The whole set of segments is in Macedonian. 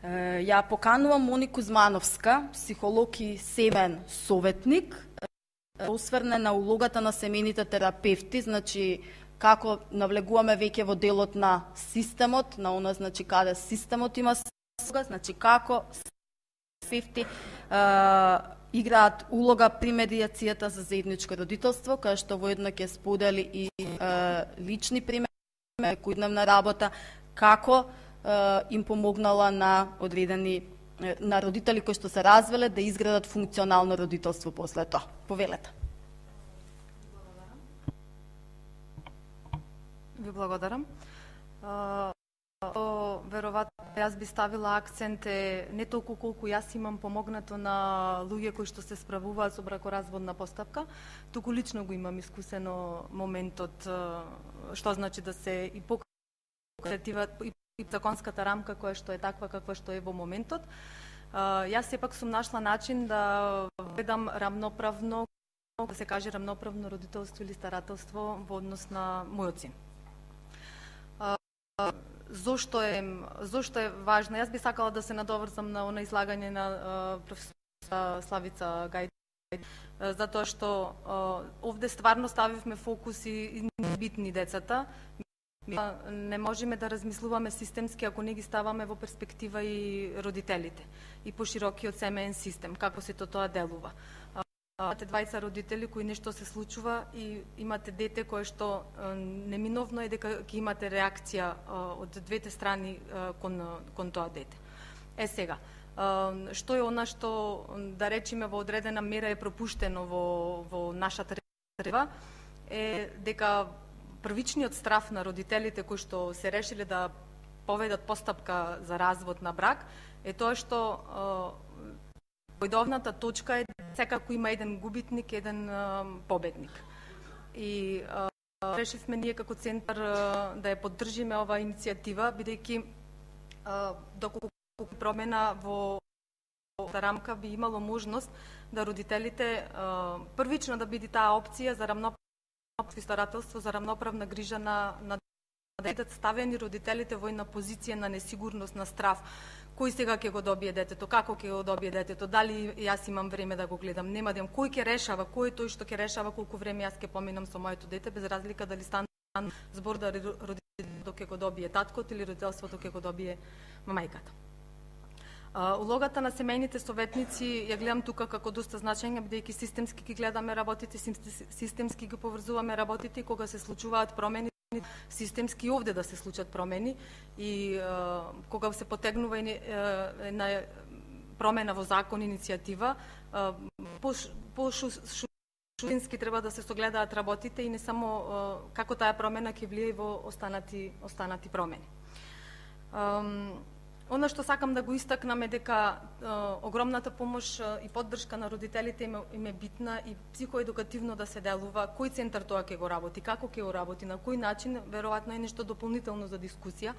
Ја поканувам Монику Змановска, психолог и семен советник, осврне на улогата на семените терапевти, значи како навлегуваме веќе во делот на системот, на она значи каде системот има слуга, значи како терапевти играат улога при медиацијата за заедничко родителство, кај што воедно ќе сподели и лични примери, секојдневна работа, како им помогнала на одредени на родители кои што се развеле да изградат функционално родителство после тоа. Повелете. Ви благодарам. Веројатно јас би ставила акцент не толку колку јас имам помогнато на луѓе кои што се справуваат со бракоразводна постапка, туку лично го имам искусено моментот што значи да се и покреативат и законската рамка која што е таква каква што е во моментот. Јас сепак сум нашла начин да ведам рамноправно, да се каже рамноправно родителство или старателство во однос на мојот син. Зошто е важно? Јас би сакала да се надоврзам на она излагање на професор Славица Гајденовиќ, затоа што овде стварно ставивме фокус и битни децата. Не можеме да размислуваме системски ако не ги ставаме во перспектива и родителите и поширокиот семеен систем, како сето тоа делува. Имате двајца родители кои нешто се случува и имате дете кое што неминовно е дека ќе имате реакција од двете страни кон тоа дете. Сега, што е она што да речеме во одредена мера е пропуштено во нашата рева е дека првичниот страф на родителите кои што се решиле да поведат постапка за развод на брак е тоа што појдовната точка е секако има еден губитник, еден победник. И решивме ние како центар да ја поддржиме оваа иницијатива, бидејќи доколку промена во рамка би имало можност да родителите првично да биде таа опција за рамноправно старателство, за рамноправна грижа на детето, ставени родителите во една позиција на несигурност, на страф. Кој сега ќе го добие детето, како ќе го добие детето, дали јас имам време да го гледам, нема да имам, кој ќе решава, кој е тој што ќе решава колку време јас ќе поминам со моето дете, без разлика дали стан збор да родителството ќе го добие таткот или родителството ќе го добие мајката. Улогата на семејните советници ја гледам тука како доста значајна, бидејќи системски ги гледаме работите, системски ги поврзуваме работите, кога се случуваат промени, системски овде да се случат промени и кога се потегнува една промена во закон, иницијатива, по-ширински треба да се согледаат работите и не само како таа промена ќе влие во останати промени. Оно што сакам да го истакнам е дека огромната помош и поддршка на родителите им е битна и психоедукативно да се делува. Кој центар тоа ќе го работи, како ќе го работи, на кој начин, веројатно е нешто дополнително за дискусија.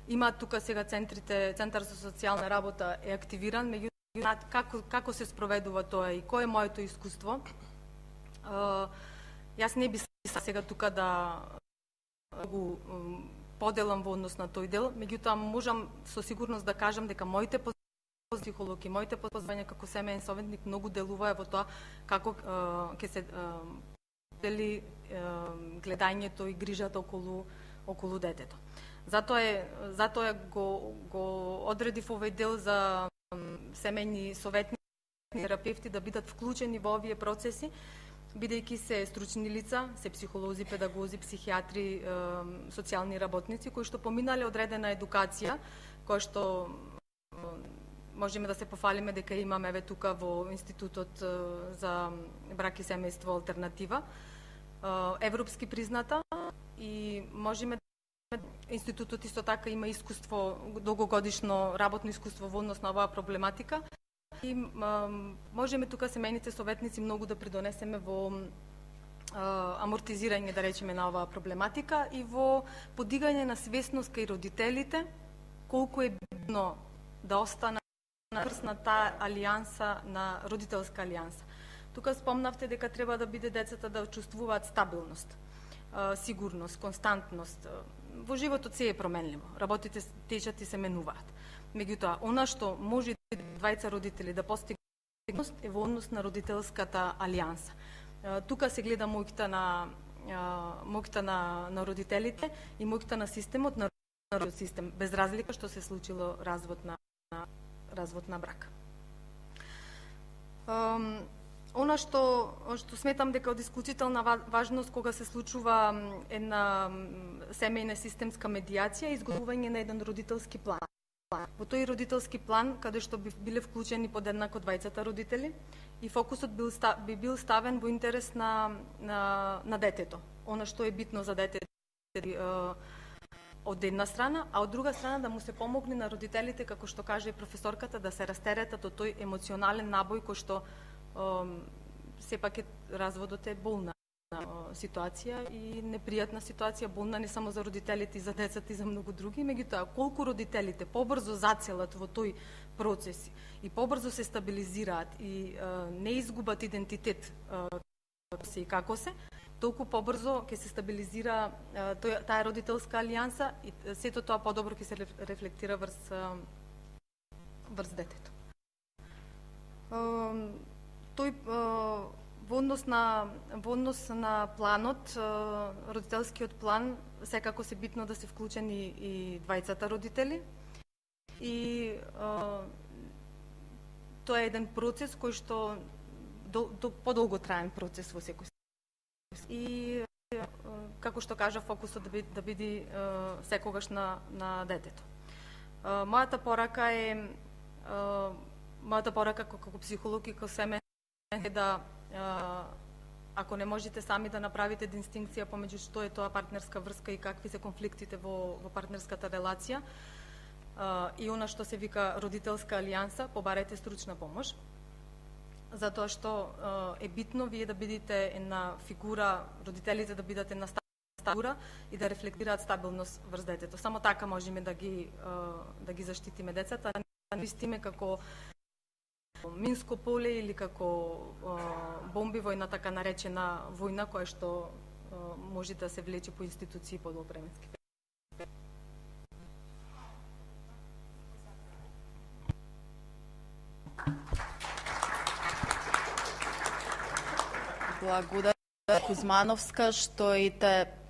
Има тука сега Центар за социјална работа е активиран, меѓутоа како се спроведува тоа и кое е моето искуство. Јас не би сега тука да го поделам во однос на тој дел, меѓутоа можам со сигурност да кажам дека моите психолог и моите познавања како семеен советник многу делуваа во тоа како ќе се дели гледањето и грижата околу детето. Затоа го одредив овој дел за семејни советници, терапевти да бидат вклучени во овие процеси, бидејќи се стручни лица, се психолози, педагози, психијатри, социјални работници, кои што поминале одредена едукација, која што можеме да се пофалиме дека имаме еве тука во Институтот за брак и семејство алтернатива, европски призната и можеме Институтот исто така има искуство, долгогодишно работно искуство во однос на оваа проблематика. И можеме тука семејните советници многу да придонесеме во амортизирање, да речеме, на оваа проблематика и во подигање на свесност кај родителите колку е битно да остане на таа алијанса, на родителска алијанса. Тука спомнавте дека треба да биде децата да чувствуваат стабилност, сигурност, константност. Во животот се е променливо, работите течат и се менуваат. Меѓутоа, она што може двајца родители да постигнат е во однос на родителската алијанса. Тука се гледа моќта на родителите и моќта на системот на систем, без разлика што се случило развод на брак. Она што сметам дека од исклучителна важност кога се случува една семејна системска медијација, изготвување на еден родителски план. Во тој родителски план, каде што би биле вклучени подеднако двајцата родители, и фокусот би бил ставен во интерес на детето. Она што е битно за детето од една страна, а од друга страна да му се помогне на родителите, како што каже професорката, да се растеретат од тој емоционален набој кој што сепак разводот е болна ситуација и непријатна ситуација, болна не само за родителите и за децата и за многу други, меѓутоа колку родителите побрзо зацелат во тој процес и побрзо се стабилизираат и не изгубат идентитет и како се, толку побрзо ќе се стабилизира таа родителска алијанса и сето тоа подобро ќе се рефлектира врз детето. Тој во однос на планот, родителскиот план, секако се битно да се вклучени и двајцата родители. И тоа е еден процес кој што подолго траен процес во секој случај. И како што кажа, фокусот да биде секогаш на детето. Мојата порака како психолог и како семејен е да ако не можете сами да направите дистинкција помеѓу што е тоа партнерска врска и какви се конфликтите во партнерската релација и она што се вика родителска алијанса, побарајте стручна помош, затоа што е битно вие да бидете една фигура, родителите да бидат една фигура и да рефлектираат стабилност врз детето. Само така можеме да ги заштитиме децата, да не истиме како минско поле или како бомби во една така наречена војна која што може да се влече по институции подолбременски. Благодарам Кузмановска што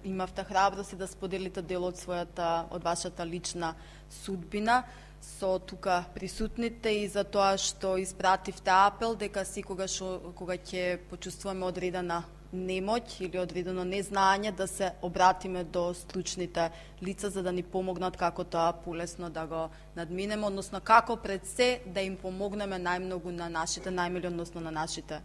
имавте храброст да споделите дел од вашата лична судбина со тука присутните и за тоа што испративте апел дека секогаш кога ќе почувствуваме одредена немоќ или одредено незнање да се обратиме до стручните лица за да ни помогнат како тоа полесно да го надминеме, односно како пред се да им помогнеме најмногу на нашите најмили, односно на нашите